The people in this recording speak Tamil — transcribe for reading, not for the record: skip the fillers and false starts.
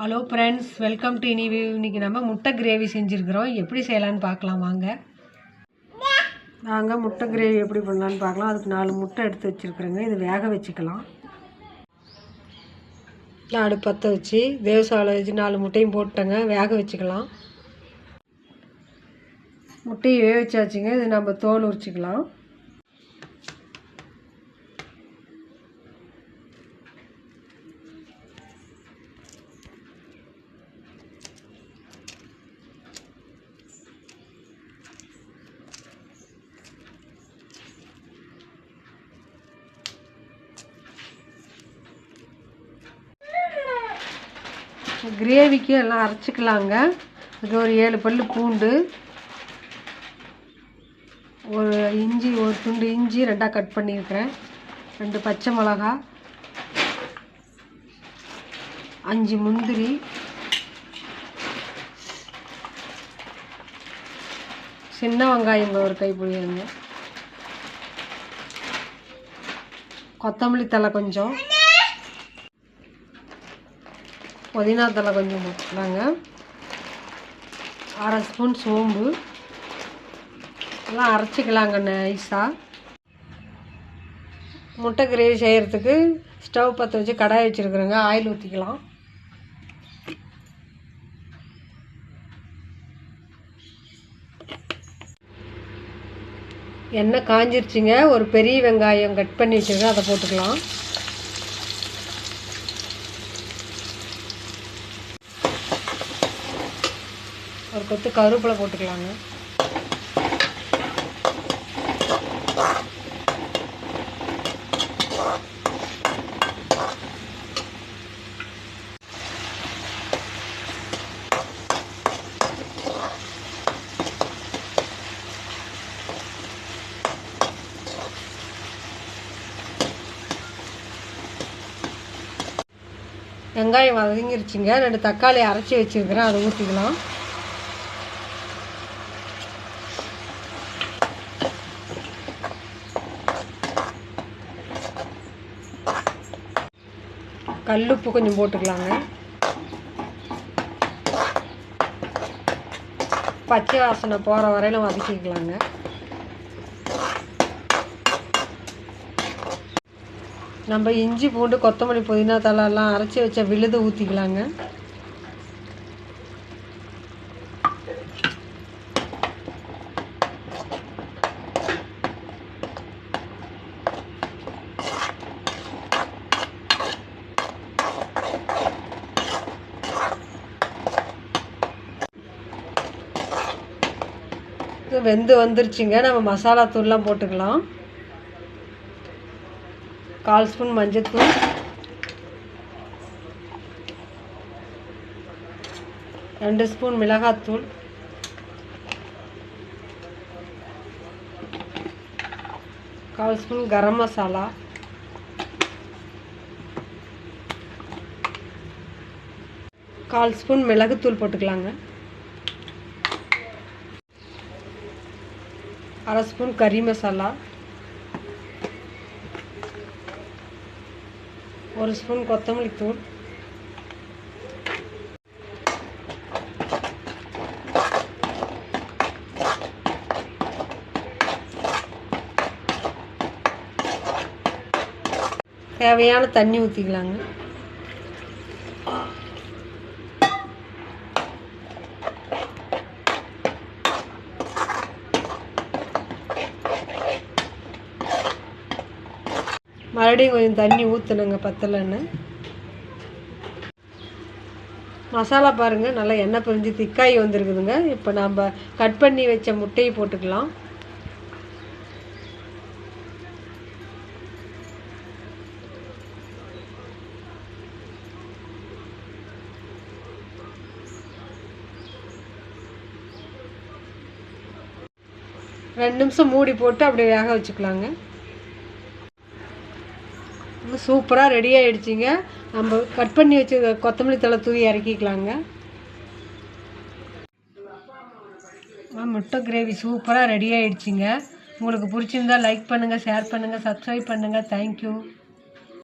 ஹலோ ஃப்ரெண்ட்ஸ், வெல்கம் டு இனிவி. இன்றைக்கி நம்ம முட்டை கிரேவி செஞ்சுருக்கிறோம். எப்படி செய்யலான்னு பார்க்கலாம் வாங்க. நாங்கள் முட்டை கிரேவி எப்படி பண்ணலான்னு பார்க்கலாம். அதுக்கு 4 முட்டை எடுத்து வச்சுருக்குறேங்க. இது வேக வச்சுக்கலாம். நான் அடுப்பு பற்ற வச்சு தேவசாலை வச்சு 4 முட்டையும் போட்டேங்க. வேக வச்சுக்கலாம். முட்டையை வேக வச்சாச்சுங்க. இது நம்ம தோல் உரிச்சிக்கலாம். கிரேவிக்கு எல்லாம் அரைச்சிக்கலாங்க. அதுக்கு ஒரு 7 பல்லு பூண்டு, ஒரு இஞ்சி, ஒரு துண்டு இஞ்சி 2ஆக கட் பண்ணியிருக்கிறேன், 2 பச்சை மிளகா, 5 முந்திரி, சின்ன வெங்காயம் ஒரு கைப்பிடிங்க, கொத்தமல்லி தழை கொஞ்சம், புதினா தழை கொஞ்சம் போட்டுக்கலாங்க, 1/2 ஸ்பூன் சோம்பு. எல்லாம் அரைச்சிக்கலாங்க நைஸாக. முட்டை கிரேவி செய்கிறதுக்கு ஸ்டவ் பற்ற வச்சு கடாய் வச்சுருக்குறேங்க. ஆயில் ஊற்றிக்கலாம். எண்ணெய் காஞ்சிருச்சுங்க. ஒரு பெரிய வெங்காயம் கட் பண்ணி வச்சுருக்கேன், அதை போட்டுக்கலாம். ஒரு கொத்து கருவேப்பிலை போட்டுக்கலாங்க. வெங்காயம் வதங்கிருச்சுங்க. 2 தக்காளி அரைச்சி வச்சுருக்கிறேன், அதை ஊற்றிக்கலாம். கல்லுப்பு கொஞ்சம் போட்டுக்கலாங்க. பச்சை வாசனை போகிற வரையிலும் வதக்கிக்கலாங்க. நம்ம இஞ்சி பூண்டு கொத்தமல்லி புதினா தழைலாம் அரைச்சி வச்ச விழுது ஊற்றிக்கலாங்க. வெந்து வந்துருச்சுங்க. நம்ம மசாலா தூள்லாம் போட்டுக்கலாம். 1/4 ஸ்பூன் மஞ்சள்தூள், 2 ஸ்பூன் மிளகாத்தூள், 1/4 ஸ்பூன் கரம் மசாலா, 1/4 ஸ்பூன் மிளகுத்தூள் போட்டுக்கலாங்க, 1/2 ஸ்பூன் கறி மசாலா, 1 ஸ்பூன் கொத்தமல்லி தூள், தேவையான தண்ணி ஊற்றிக்கலாங்க. மறுபடியும் கொஞ்சம் தண்ணி ஊற்றணுங்க, பத்தலைன்னு. மசாலா பாருங்கள், நல்லா எண்ணெய் பிரிஞ்சு திக்காய் வந்துருக்குதுங்க. இப்போ நம்ம கட் பண்ணி வச்ச முட்டையை போட்டுக்கலாம். ரெண்டு நிமிஷம் மூடி போட்டு அப்படியே வேக வச்சுக்கலாங்க. சூப்பராக ரெடி ஆகிடுச்சிங்க. நம்ம கட் பண்ணி வச்சு கொத்தமல்லி தழை தூவி இறக்கிக்கலாங்க. முட்டை கிரேவி சூப்பராக ரெடி ஆகிடுச்சிங்க. உங்களுக்கு பிடிச்சிருந்தா லைக் பண்ணுங்கள், ஷேர் பண்ணுங்கள், சப்ஸ்கிரைப் பண்ணுங்கள். தேங்க்யூ.